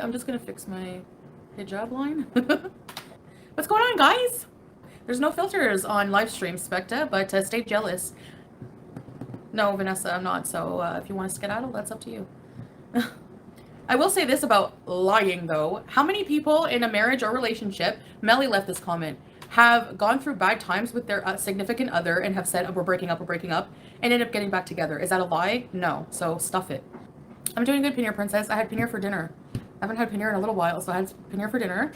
I'm just gonna fix my hijab line. What's going on, guys? There's no filters on live stream, Specta, but stay jealous. No, Vanessa, I'm not. So if you want to skedaddle, that's up to you. I will say this about lying, though. How many people in a marriage or relationship, Melly left this comment, have gone through bad times with their significant other and have said, oh, we're breaking up, and end up getting back together? Is that a lie? No. So stuff it. I'm doing good, Paneer Princess. I had paneer for dinner. I haven't had paneer in a little while, so I had paneer for dinner.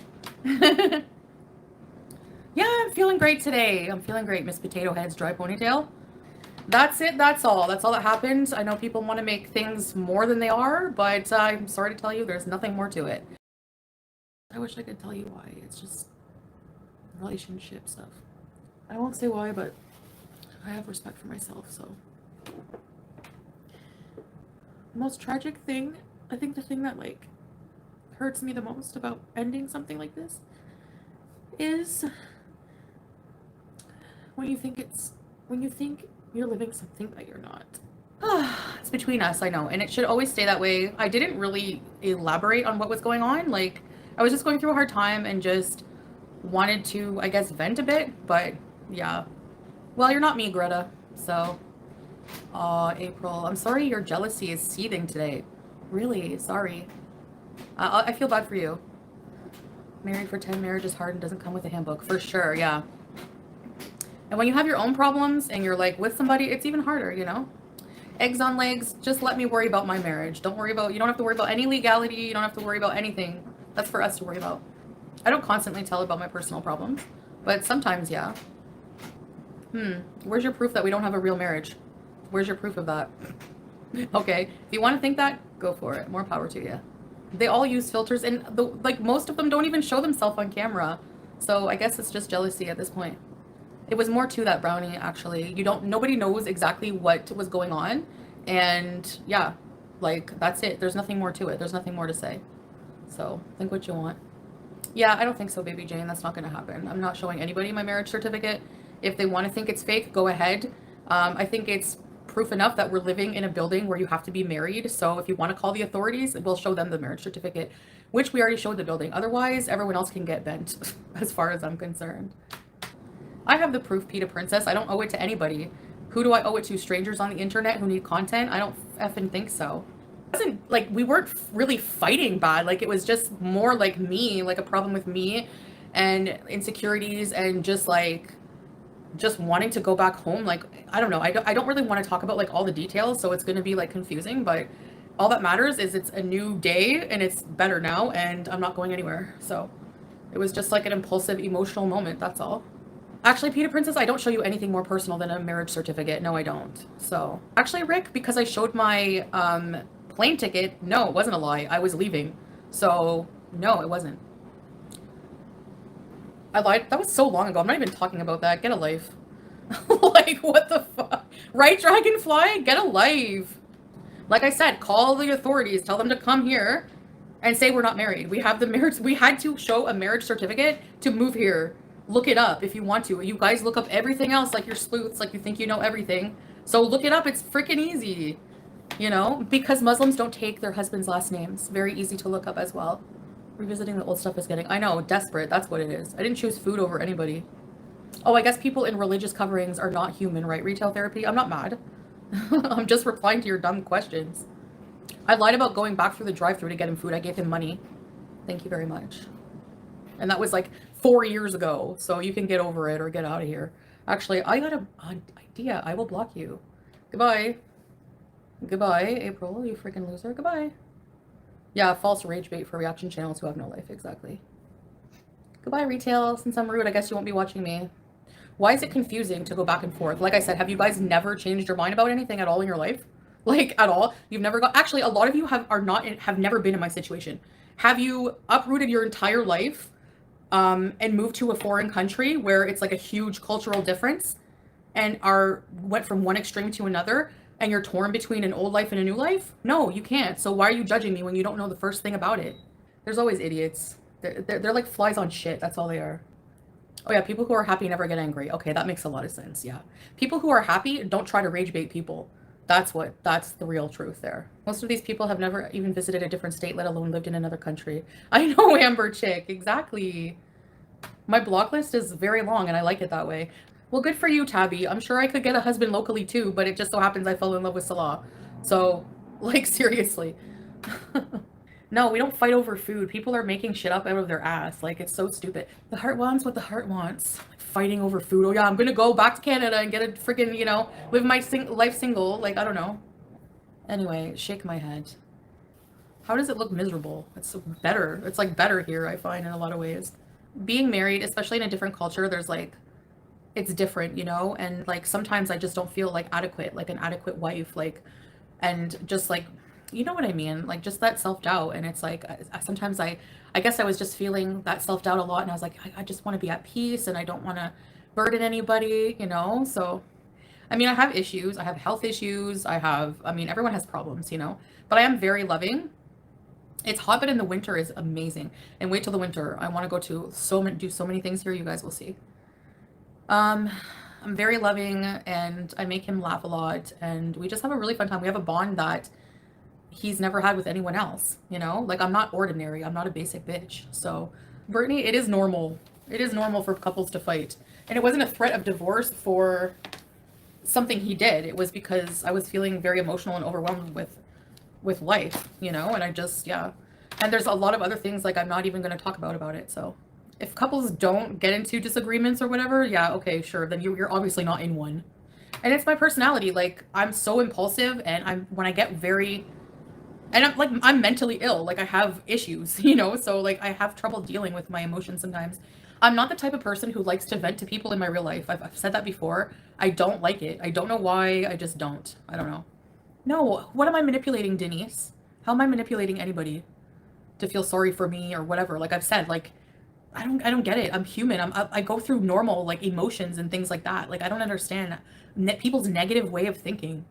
Yeah, I'm feeling great today. I'm feeling great, Miss Potato Head's dry ponytail. That's it. That's all. That's all that happened. I know people want to make things more than they are, but I'm sorry to tell you, there's nothing more to it. I wish I could tell you why. It's just relationship stuff. I won't say why, but I have respect for myself, so. The most tragic thing, I think the thing that, like, hurts me the most about ending something like this is when you think you're living something that you're not. It's between us, I know, and it should always stay that way. I didn't really elaborate on what was going on. Like, I was just going through a hard time and just wanted to, I guess, vent a bit, but yeah. Well, you're not me, Greta, so. Aw, April, I'm sorry your jealousy is seething today. Really, sorry. I feel bad for you. Married for 10, marriage is hard and doesn't come with a handbook. For sure, yeah. And when you have your own problems and you're like with somebody, it's even harder, you know? Eggs on legs, just let me worry about my marriage. You don't have to worry about any legality. You don't have to worry about anything. That's for us to worry about. I don't constantly tell about my personal problems, but sometimes, yeah. Where's your proof that we don't have a real marriage? Where's your proof of that? Okay, if you want to think that, go for it. More power to you. They all use filters, and like most of them don't even show themselves on camera. So I guess it's just jealousy at this point. It was more to that, Brownie, actually. Nobody knows exactly what was going on. And yeah, like, that's it. There's nothing more to it. There's nothing more to say. So think what you want. Yeah, I don't think so, Baby Jane. That's not going to happen. I'm not showing anybody my marriage certificate. If they want to think it's fake, go ahead. I think it's proof enough that we're living in a building where you have to be married. So if you want to call the authorities, we'll show them the marriage certificate, which we already showed the building. Otherwise, everyone else can get bent, as far as I'm concerned. I have the proof, Peta Princess. I don't owe it to anybody. Who do I owe it to? Strangers on the internet who need content? I don't effing think so. It wasn't like we weren't really fighting bad. Like, it was just more like me, like a problem with me and insecurities and just like just wanting to go back home. Like, I don't know. I don't really want to talk about like all the details, so it's going to be like confusing, but all that matters is it's a new day and it's better now and I'm not going anywhere. So it was just like an impulsive emotional moment. That's all. Actually, Peter Princess, I don't show you anything more personal than a marriage certificate. No, I don't. So actually, Rick, because I showed my plane ticket, no, it wasn't a lie. I was leaving. So no, it wasn't. I lied. That was so long ago. I'm not even talking about that. Get a life. Like, what the fuck? Right, Dragonfly? Get a life. Like I said, call the authorities. Tell them to come here and say we're not married. We have the marriage. We had to show a marriage certificate to move here. Look it up if you want to. You guys look up everything else like you're sleuths, like you think you know everything. So look it up. It's freaking easy. You know, because Muslims don't take their husband's last names. Very easy to look up as well. Revisiting the old stuff is getting, I know, desperate. That's what it is. I didn't choose food over anybody. Oh, I guess people in religious coverings are not human, right? Retail therapy? I'm not mad. I'm just replying to your dumb questions. I lied about going back through the drive-thru to get him food. I gave him money. Thank you very much. And that was like 4 years ago, so you can get over it or get out of here. Actually, I got an idea. I will block you. Goodbye. Goodbye, April, you freaking loser. Goodbye. Yeah, false rage bait for reaction channels who have no life. Exactly. Goodbye, retail. Since I'm rude, I guess you won't be watching me. Why is it confusing to go back and forth? Like I said, have you guys never changed your mind about anything at all in your life? Like, at all? You've never got... Actually, a lot of you have never been in my situation. Have you uprooted your entire life and moved to a foreign country where it's like a huge cultural difference and went from one extreme to another and you're torn between an old life and a new life? No, you can't. So why are you judging me when you don't know the first thing about it? There's always idiots. They're like flies on shit. That's all they are. Oh yeah, people who are happy never get angry. Okay, that makes a lot of sense. Yeah. People who are happy don't try to rage bait people. That's the real truth there. Most of these people have never even visited a different state, let alone lived in another country. I know, Amber Chick, exactly. My block list is very long and I like it that way. Well, good for you, Tabby. I'm sure I could get a husband locally too, but it just so happens I fell in love with Salah. So, like, seriously. No, we don't fight over food. People are making shit up out of their ass. Like, it's so stupid. The heart wants what the heart wants. Like, fighting over food. Oh, yeah, I'm gonna go back to Canada and get a freaking, live my life single. Like, I don't know. Anyway, shake my head. How does it look miserable? It's better. It's like better here, I find, in a lot of ways. Being married, especially in a different culture, there's like, it's different, and like sometimes I just don't feel like adequate, like an adequate wife, like, and just like, you know what I mean? Like just that self-doubt. And it's like, sometimes I guess I was just feeling that self-doubt a lot. And I was like, I just want to be at peace and I don't want to burden anybody, So, I mean, I have issues. I have health issues. I mean, everyone has problems, but I am very loving. It's hot, but in the winter is amazing. And wait till the winter. I want to go to do so many things here. You guys will see. I'm very loving and I make him laugh a lot and we just have a really fun time. We have a bond that he's never had with anyone else, Like I'm not ordinary. I'm not a basic bitch. So, Brittany, it is normal. It is normal for couples to fight. And it wasn't a threat of divorce for something he did. It was because I was feeling very emotional and overwhelmed with life, and I just, yeah. And there's a lot of other things like I'm not even going to talk about it. So, if couples don't get into disagreements or whatever, yeah, okay, sure, then you're obviously not in one. And it's my personality. Like I'm so impulsive and when I get very, and I'm mentally ill. Like I have issues, so like I have trouble dealing with my emotions sometimes. I'm not the type of person who likes to vent to people in my real life. I've said that before. I don't like it. I don't know why. I just don't. I don't know. No, what am I manipulating, Denise? How am I manipulating anybody to feel sorry for me or whatever? Like I've said, like I don't get it. I'm human. I go through normal like emotions and things like that. Like I don't understand people's negative way of thinking.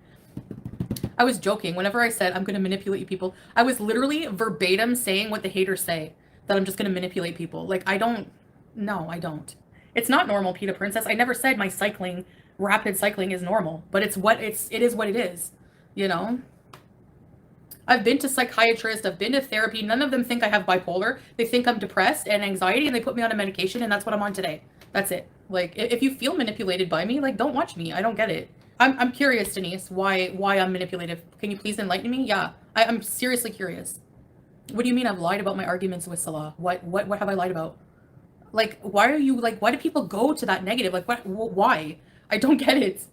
I was joking. Whenever I said I'm going to manipulate people, I was literally verbatim saying what the haters say, that I'm just going to manipulate people. Like I don't. No, I don't. It's not normal, Peta Princess. I never said my rapid cycling is normal, but it is what it is, I've been to psychiatrists, I've been to therapy. None of them think I have bipolar. They think I'm depressed and anxiety and they put me on a medication and that's what I'm on today. That's it. Like if you feel manipulated by me, like don't watch me. I don't get it. I'm curious, Denise, why I'm manipulative. Can you please enlighten me? Yeah. I'm seriously curious. What do you mean I've lied about my arguments with Salah? What have I lied about? Like why do people go to that negative? Like why? I don't get it.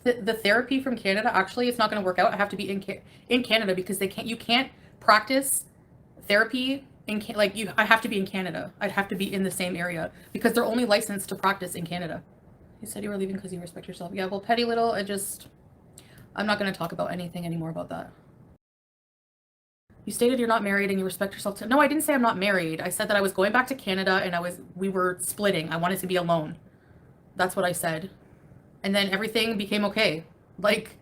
The therapy from Canada, actually, it's not going to work out. I have to be in Canada because you can't practice therapy I have to be in Canada. I'd have to be in the same area because they're only licensed to practice in Canada. You said you were leaving because you respect yourself. Yeah, well, petty little, I'm not going to talk about anything anymore about that. You stated you're not married and you respect yourself. No, I didn't say I'm not married. I said that I was going back to Canada and we were splitting. I wanted to be alone. That's what I said. And then everything became okay. Like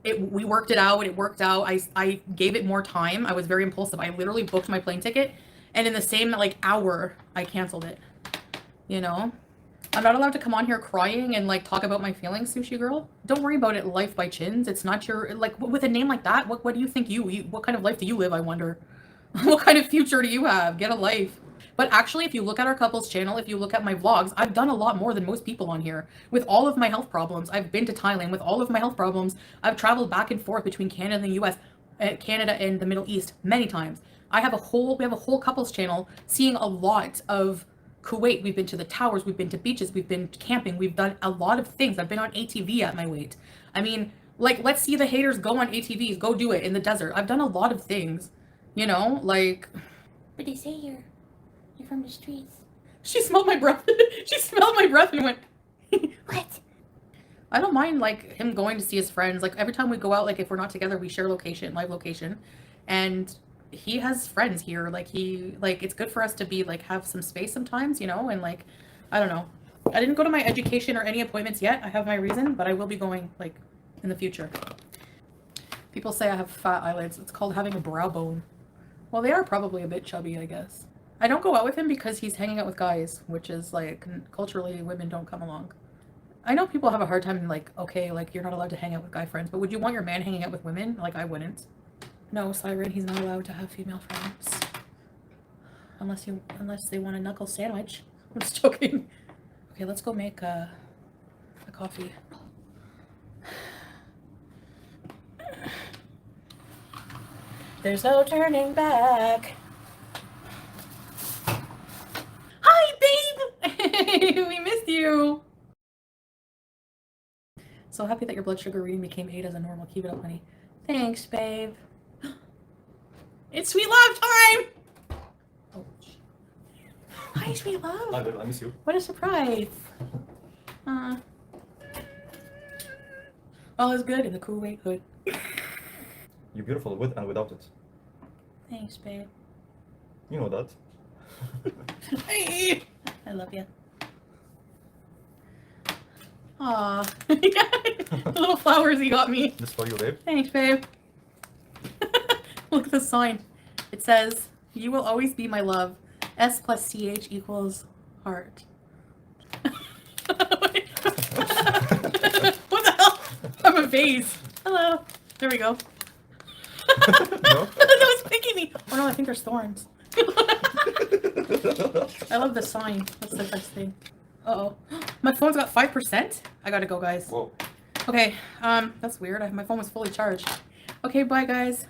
we worked it out. It worked out. I gave it more time. I was very impulsive. I literally booked my plane ticket and in the same hour I canceled it. I'm not allowed to come on here crying and talk about my feelings, Sushi Girl. Don't worry about it. Life by Chins. It's not your with a name like that. What do you think what kind of life do you live? I wonder. What kind of future do you have? Get a life. But actually, if you look at our couples channel, if you look at my vlogs, I've done a lot more than most people on here. With all of my health problems, I've been to Thailand. With all of my health problems, I've traveled back and forth between Canada and the US, Canada and the Middle East many times. We have a whole couples channel seeing a lot of Kuwait. We've been to the towers, we've been to beaches, we've been camping, we've done a lot of things. I've been on ATV at my weight. I mean, let's see the haters go on ATVs, go do it in the desert. I've done a lot of things, But they say you're from the streets. She smelled my breath. She smelled my breath and went, what? I don't mind him going to see his friends. Every time we go out, if we're not together, we share live location. And he has friends here. It's good for us to be have some space sometimes, and I don't know. I didn't go to my education or any appointments yet. I have my reason, but I will be going in the future. People say I have fat eyelids. It's called having a brow bone. Well, they are probably a bit chubby, I guess. I don't go out with him because he's hanging out with guys, which is culturally women don't come along. I know people have a hard time, like, okay, like, you're not allowed to hang out with guy friends, but would you want your man hanging out with women? Like, I wouldn't. No, Siren, he's not allowed to have female friends. Unless they want a knuckle sandwich. I'm just joking. Okay, let's go make a coffee. There's no turning back. Hi, babe! We missed you! So happy that your blood sugar reading became 8 as a normal. Keep it up, honey. Thanks, babe. It's sweet love time! Oh, hi, sweet love. Hi, babe. I miss you. What a surprise. All is good in the Kuwait hood. You're beautiful with and without it. Thanks, babe. You know that. Hey, I love you. Aw. The little flowers he got me. This for you, babe. Thanks, babe. Look at the sign. It says, "You will always be my love. S plus CH equals heart." What the hell? I'm a vase. Hello. There we go. No? That was picking me. Oh no, I think there's thorns. I love the sign. That's the best thing. Uh-oh. My phone's got 5%? I gotta go, guys. Whoa. Okay, that's weird. My phone was fully charged. Okay, bye, guys.